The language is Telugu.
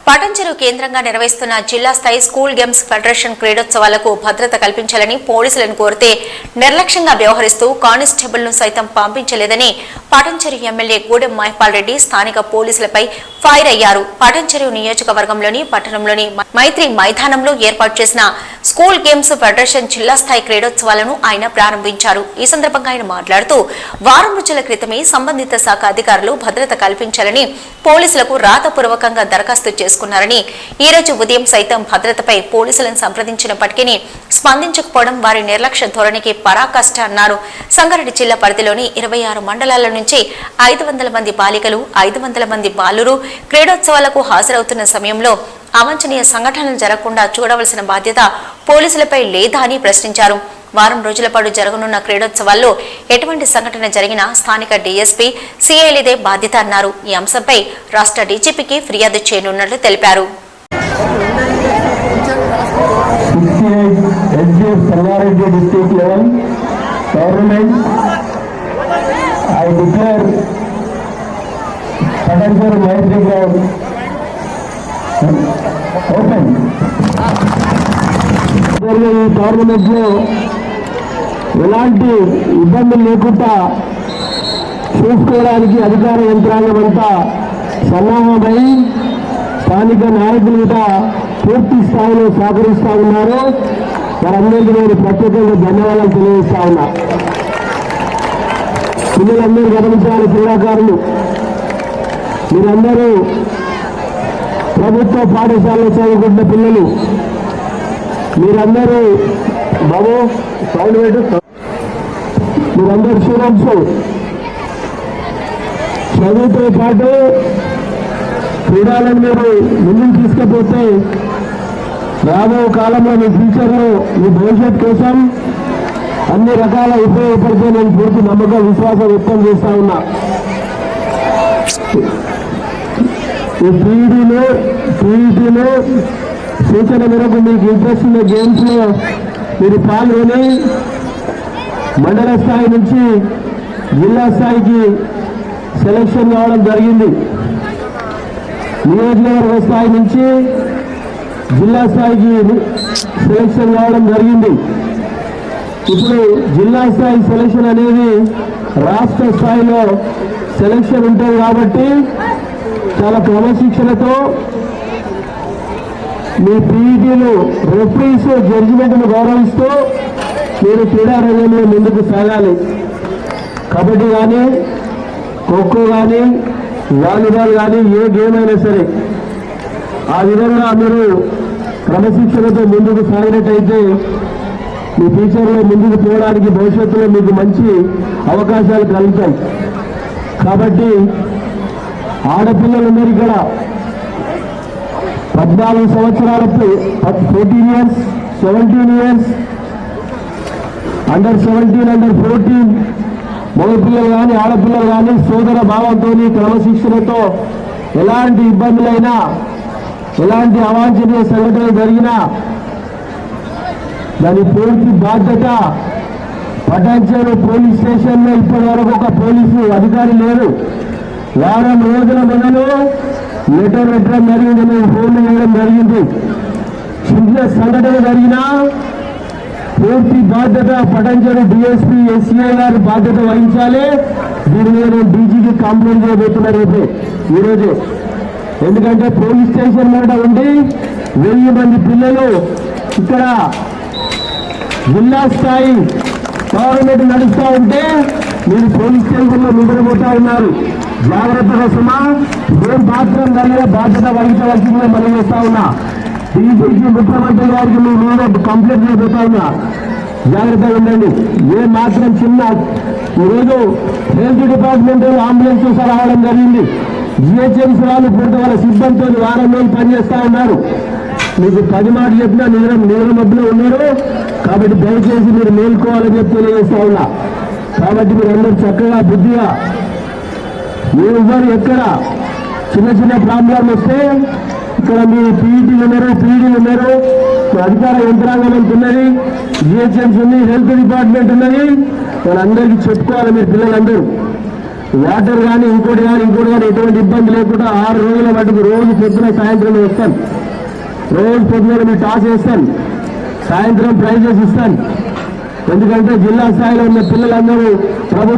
పటంచెరు కేంద్రంగా నిర్వహిస్తున్న జిల్లా స్థాయి స్కూల్ గేమ్స్ ఫెడరేషన్ క్రీడోత్సవాలకు భద్రత కల్పించాలని పోలీసులను కోరితే నిర్లక్ష్యంగా వ్యవహరిస్తూ కానిస్టేబుల్ ను సైతం పంపించలేదని పటంచెరు ఎమ్మెల్యే గూడెం మహిపాల్ రెడ్డి స్థానిక పోలీసులపై ఫైర్ అయ్యారు. పటంచెరు నియోజకవర్గంలోని పట్టణంలోని మైత్రి మైదానంలో ఏర్పాటు చేసిన స్కూల్ గేమ్స్ ఫెడరేషన్ జిల్లా స్థాయి క్రీడోత్సవాలను ఆయన ప్రారంభించారు. ఈ సందర్భంగా ఆయన మాట్లాడుతూ వారం రోజుల క్రితమే సంబంధిత శాఖ అధికారులు భద్రత కల్పించాలని పోలీసులకు రాతపూర్వకంగా దరఖాస్తు చేసుకున్నారని, ఈ రోజు ఉదయం సైతం భద్రతపై పోలీసులను సంప్రదించినప్పటికీ స్పందించకపోవడం వారి నిర్లక్ష్య ధోరణికి పరాకాష్ట అన్నారు. సంగారెడ్డి జిల్లా పరిధిలోని 26 మండలాల నుంచి 500 మంది బాలికలు, 500 మంది బాలురు క్రీడోత్సవాలకు హాజరవుతున్న సమయంలో అవాంఛనీయ సంఘటనలు జరగకుండా చూడవలసిన బాధ్యత పోలీసులపై లేదా అని ప్రశ్నించారు. వారం రోజుల పాటు జరగనున్న క్రీడోత్సవాల్లో ఎటువంటి సంఘటన జరిగినా స్థానిక డీఎస్పీ, సీఐలదే బాధ్యత అన్నారు. ఈ అంశంపై రాష్ట్ర డీజీపీకి ఫిర్యాదు చేయనున్నట్లు తెలిపారు. గవర్నమెంట్ లో ఎలాంటి ఇబ్బందులు లేకుండా చూసుకోవడానికి అధికార యంత్రాంగం అంతా సన్నాహమై స్థానిక నాయకులు కూడా పూర్తి స్థాయిలో సహకరిస్తూ ఉన్నారు. వారందరికీ నేను ప్రత్యేకంగా ధన్యవాదాలు తెలియజేస్తా ఉన్నా. పిల్లలందరూ గమనించాలి, క్రీడాకారులు మీరందరూ ప్రభుత్వ పాఠశాలలో చదువుకుంటున్న పిల్లలు, మీరందరూ బాబు సౌండ్ పెట్టు, మీరందరూ స్టూడెంట్స్ చదువుతో పాటు క్రీడలను మీరు ముందుకు తీసుకుపోతే రాబో కాలంలో మీ ఫ్యూచర్లో మీ భవిష్యత్ కోసం అన్ని రకాల ఉపయోగపడితే నేను పూర్తి నమ్మకం, విశ్వాసం వ్యక్తం చేస్తా ఉన్నా. ఈ పీఈటీలో సూచన మేరకు మీకు ఇంట్రెస్ట్ ఉన్న గేమ్స్ లో మీరు పాల్గొని మండల స్థాయి నుంచి జిల్లా స్థాయికి సెలక్షన్ కావడం జరిగింది. నియోజకవర్గ స్థాయి నుంచి జిల్లా స్థాయికి సెలక్షన్ కావడం జరిగింది. ఇప్పుడు జిల్లా స్థాయి సెలక్షన్ అనేది రాష్ట్ర స్థాయిలో సెలక్షన్ ఉంటుంది కాబట్టి చాలా క్రమశిక్షణతో మీ పీఈటీలు, రెఫరీస్, జడ్జిమెంట్ను గౌరవిస్తూ మీరు క్రీడా రంగంలో ముందుకు సాగాలి. కబడ్డీ కానీ, ఖోఖో కానీ, వాలీబాల్ కానీ, ఏ గేమ్ అయినా సరే ఆ విధంగా మీరు క్రమశిక్షణతో ముందుకు సాగినట్టయితే మీ ఫ్యూచర్లో ముందుకు పోవడానికి భవిష్యత్తులో మీకు మంచి అవకాశాలు కలుగుతాయి. కాబట్టి ఆడపిల్లలందరూ ఇక్కడ 14 సంవత్సరాలకు 14 ఇయర్స్, 17 ఇయర్స్, అండర్ 17, అండర్ 14 మగపిల్లలు కానీ ఆడపిల్లలు కానీ సోదర భావంతో క్రమశిక్షణతో ఎలాంటి ఇబ్బందులైనా, ఎలాంటి అవాంఛనీయ సంఘటనలు జరిగినా దాని పూర్తి బాధ్యత పటాన్చెరు పోలీస్ స్టేషన్లో ఇప్పటి వరకు ఒక పోలీసు అధికారి లేరు. వారం రోజుల మొదలు లెటర్ పెట్టడం జరిగింది, మేము ఫోన్లు వేయడం జరిగింది. చిన్న సంఘటన జరిగినా పూర్తి బాధ్యత పటంచెరు డిఎస్పీ, ఎస్సీఐ గారు బాధ్యత వహించాలి. దీని మీద నేను డీజీకి కంప్లైంట్ చేయబోతున్నా రేపే, ఈరోజే. ఎందుకంటే పోలీస్ స్టేషన్ మీద ఉండి 1000 మంది పిల్లలు ఇక్కడ జిల్లా స్థాయి గవర్నమెంట్ నడుస్తూ ఉంటే మీరు పోలీస్ స్టేషన్లో నిద్రపోతా ఉన్నారు. జాగ్రత్తగా సుమా, ఏం పాత్రం కలిగే బాధ్యత వహించవలసిందే మనం చేస్తా ఉన్నా. డీజీకి, ముఖ్యమంత్రి గారికి మీ మీద కంప్లైంట్ చేయబోతా ఉన్నా. జాగ్రత్తగా ఉండండి. ఏ మాత్రం చిన్న ఈరోజు హెల్త్ డిపార్ట్మెంట్ అంబులెన్స్ రావడం జరిగింది. జిహెచ్ఎంసీ వాళ్ళు పూర్తి వాళ్ళ సిబ్బందితో వారం రోజులు పనిచేస్తా ఉన్నారు. మీకు 10 మాటలు చెప్పినా నిద్ర మధ్యలో ఉన్నారు. కాబట్టి దయచేసి మీరు మేల్కోవాలని చెప్పి తెలియజేస్తా ఉన్నా. కాబట్టి మీరు అందరూ చక్కగా బుద్ధిగా ఎవరు ఎక్కడ చిన్న చిన్న ప్రాబ్లం వస్తే ఇక్కడ మీ పీఈటీలు ఉన్నారు, అధికార యంత్రాంగం ఉన్నది, జిహెచ్ఎంసీ ఉంది, హెల్త్ డిపార్ట్మెంట్ ఉన్నది. వాళ్ళందరికీ చెప్పుకోవాలి మీరు పిల్లలందరూ. వాటర్ కానీ ఇంకోటి కానీ ఎటువంటి ఇబ్బంది లేకుండా 6 రోజుల మటుకు రోజు పొద్దున సాయంత్రం వస్తాను. రోజు పొద్దున మీరు టాస్ వేస్తాను, సాయంత్రం ప్రైజెస్ ఇస్తాను. ఎందుకంటే జిల్లా స్థాయిలో ఉన్న పిల్లలందరూ ప్రభుత్వం